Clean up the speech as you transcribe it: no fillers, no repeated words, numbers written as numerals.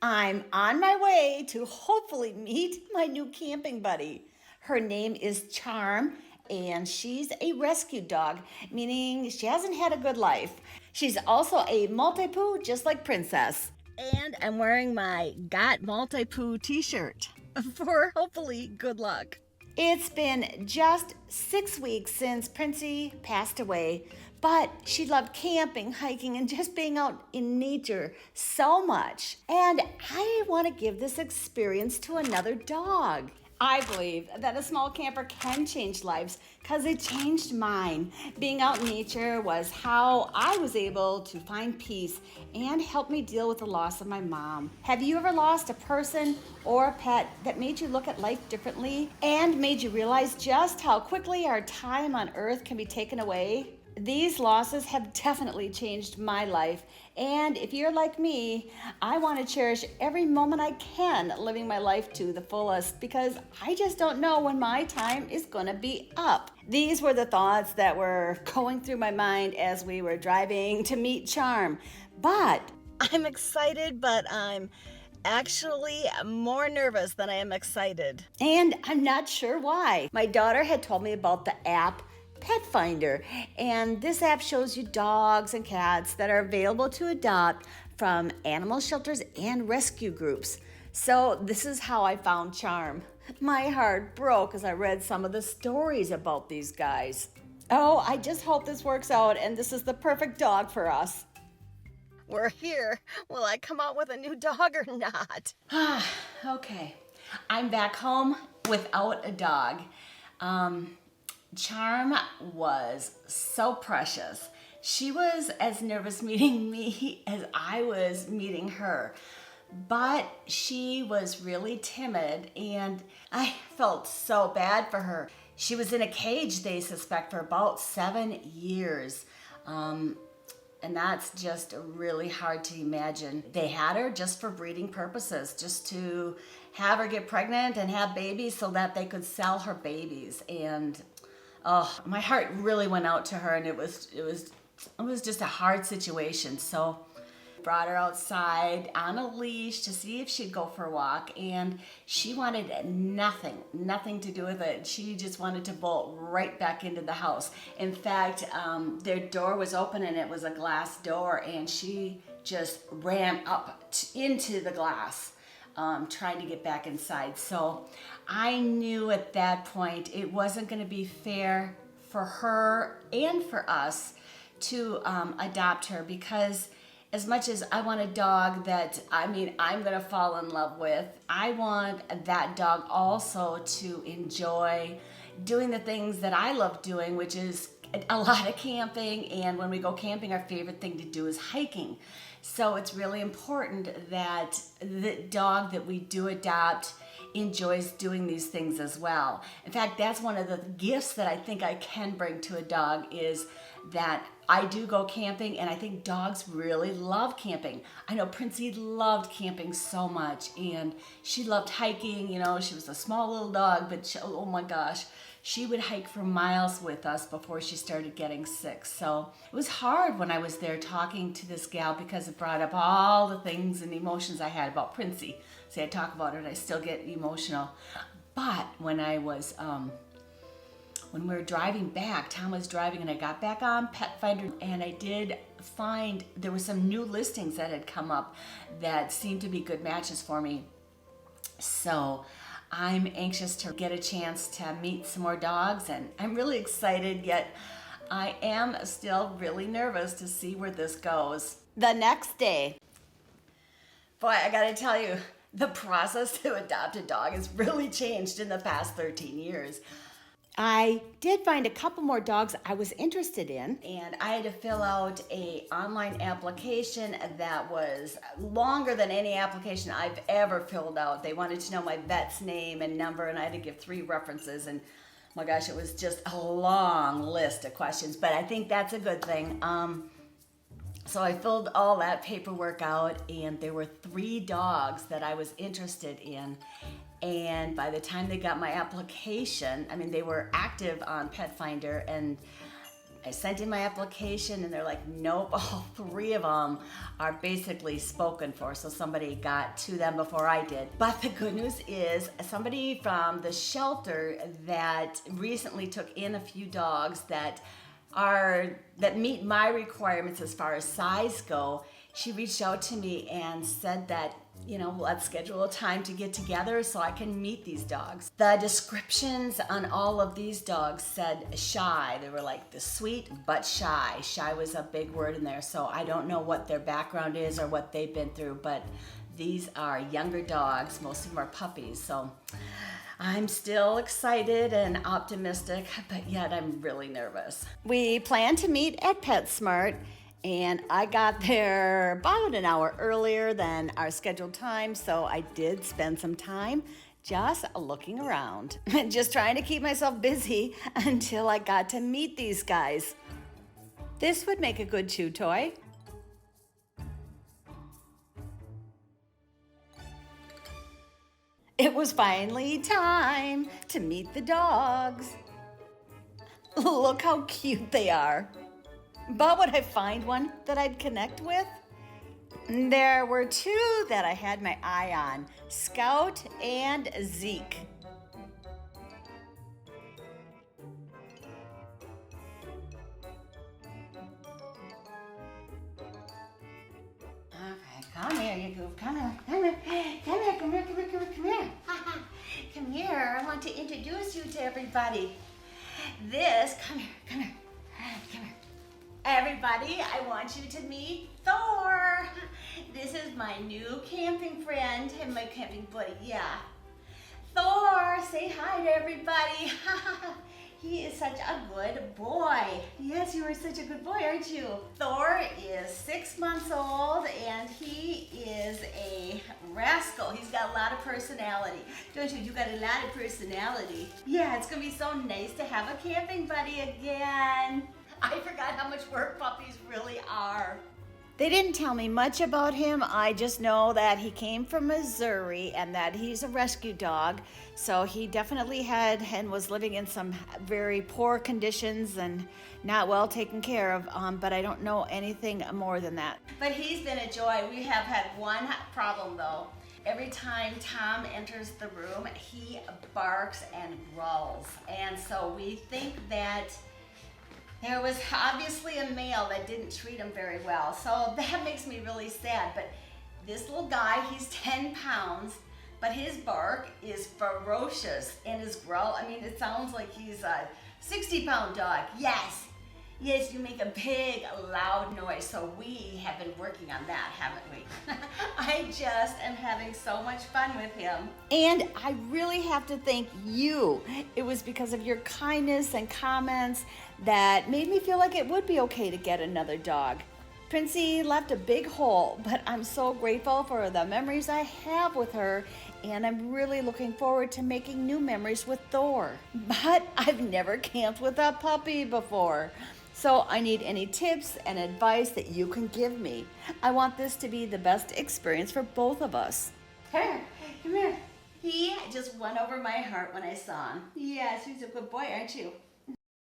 I'm on my way to hopefully meet my new camping buddy. Her name is Charm, and she's a rescue dog, meaning she hasn't had a good life. She's also a multi-poo, just like Princess. And I'm wearing my Got Multi-Poo t-shirt for hopefully good luck. It's been just 6 weeks since Princey passed away, but she loved camping, hiking, and just being out in nature so much. And I want to give this experience to another dog. I believe that a small camper can change lives because it changed mine. Being out in nature was how I was able to find peace and help me deal with the loss of my mom. Have you ever lost a person or a pet that made you look at life differently and made you realize just how quickly our time on earth can be taken away? These losses have definitely changed my life, and if you're like me, I want to cherish every moment I can living my life to the fullest because I just don't know when my time is going to be up. These were the thoughts that were going through my mind as we were driving to meet Charm. But I'm excited, but I'm actually more nervous than I am excited. And I'm not sure why. My daughter had told me about the app PetFinder, and this app shows you dogs and cats that are available to adopt from animal shelters and rescue groups. So this is how I found Charm. My heart broke as I read some of the stories about these guys. Oh, I just hope this works out and this is the perfect dog for us. We're here. Will I come out with a new dog or not? Okay, I'm back home without a dog. Charm was so precious. She was as nervous meeting me as I was meeting her, but she was really timid and I felt so bad for her. She was in a cage, they suspect, for about 7 years. And that's just really hard to imagine. They had her just for breeding purposes, just to have her get pregnant and have babies so that they could sell her babies. And oh, my heart really went out to her, and it was just a hard situation. So brought her outside on a leash to see if she'd go for a walk, and she wanted nothing to do with it. She just wanted to bolt right back into the house. In fact, their door was open and it was a glass door, and she just ran up into the glass, trying to get back inside. So I knew at that point it wasn't going to be fair for her and for us to adopt her, because as much as I want a dog that I'm going to fall in love with, I want that dog also to enjoy doing the things that I love doing, which is a lot of camping. And when we go camping, our favorite thing to do is hiking. So it's really important that the dog that we do adopt enjoys doing these things as well. In fact, that's one of the gifts that I think I can bring to a dog, is that I do go camping, and I think dogs really love camping. I know Princey loved camping so much, and she loved hiking. You know, she was a small little dog, but oh my gosh, she would hike for miles with us before she started getting sick. So it was hard when I was there talking to this gal, because it brought up all the things and emotions I had about Princey. See, I talk about it, I still get emotional. But when I was, when we were driving back, Tom was driving, and I got back on PetFinder, and I did find there were some new listings that had come up that seemed to be good matches for me. So I'm anxious to get a chance to meet some more dogs, and I'm really excited, yet I am still really nervous to see where this goes. The next day. Boy, I gotta tell you, the process to adopt a dog has really changed in the past 13 years. I did find a couple more dogs I was interested in, and I had to fill out an online application that was longer than any application I've ever filled out. They wanted to know my vet's name and number, and I had to give 3 references, and oh my gosh, it was just a long list of questions, but I think that's a good thing. So I filled all that paperwork out, and there were 3 dogs that I was interested in. And by the time they got my application, they were active on PetFinder, and I sent in my application and they're like, nope, all 3 of them are basically spoken for. So somebody got to them before I did. But the good news is somebody from the shelter that recently took in a few dogs that meet my requirements as far as size go, she reached out to me and said that, you know, let's schedule a time to get together so I can meet these dogs. The descriptions on all of these dogs said shy. They were like the sweet but shy. Shy was a big word in there, so I don't know what their background is or what they've been through, but these are younger dogs. Most of them are puppies, so I'm still excited and optimistic, but yet I'm really nervous. We plan to meet at PetSmart, and I got there about an hour earlier than our scheduled time, so I did spend some time just looking around, just trying to keep myself busy until I got to meet these guys. This would make a good chew toy. It was finally time to meet the dogs. Look how cute they are. But would I find one that I'd connect with? There were 2 that I had my eye on, Scout and Zeke. Okay, come here, you goof. Come here. Come here. Come here. I want to introduce you to everybody. Come here. Everybody, I want you to meet Thor. This is my new camping friend and my camping buddy, yeah. Thor, say hi to everybody. He is such a good boy. Yes, you are such a good boy, aren't you? Thor is 6 months old and he is a rascal. He's got a lot of personality. Don't you? You got a lot of personality. Yeah, it's gonna be so nice to have a camping buddy again. I forgot how much work puppies really are. They didn't tell me much about him. I just know that he came from Missouri and that he's a rescue dog. So he definitely had and was living in some very poor conditions and not well taken care of. But I don't know anything more than that. But he's been a joy. We have had one problem though. Every time Tom enters the room, he barks and growls. And so we think that there was obviously a male that didn't treat him very well. So that makes me really sad. But this little guy, he's 10 pounds, but his bark is ferocious and his growl, I mean, it sounds like he's a 60-pound dog. Yes, you make a big, loud noise. So we have been working on that, haven't we? I just am having so much fun with him. And I really have to thank you. It was because of your kindness and comments that made me feel like it would be okay to get another dog. Princey left a big hole, but I'm so grateful for the memories I have with her, and I'm really looking forward to making new memories with Thor. But I've never camped with a puppy before. So I need any tips and advice that you can give me. I want this to be the best experience for both of us. Come here. He just won over my heart when I saw him. Yes, he's a good boy, aren't you?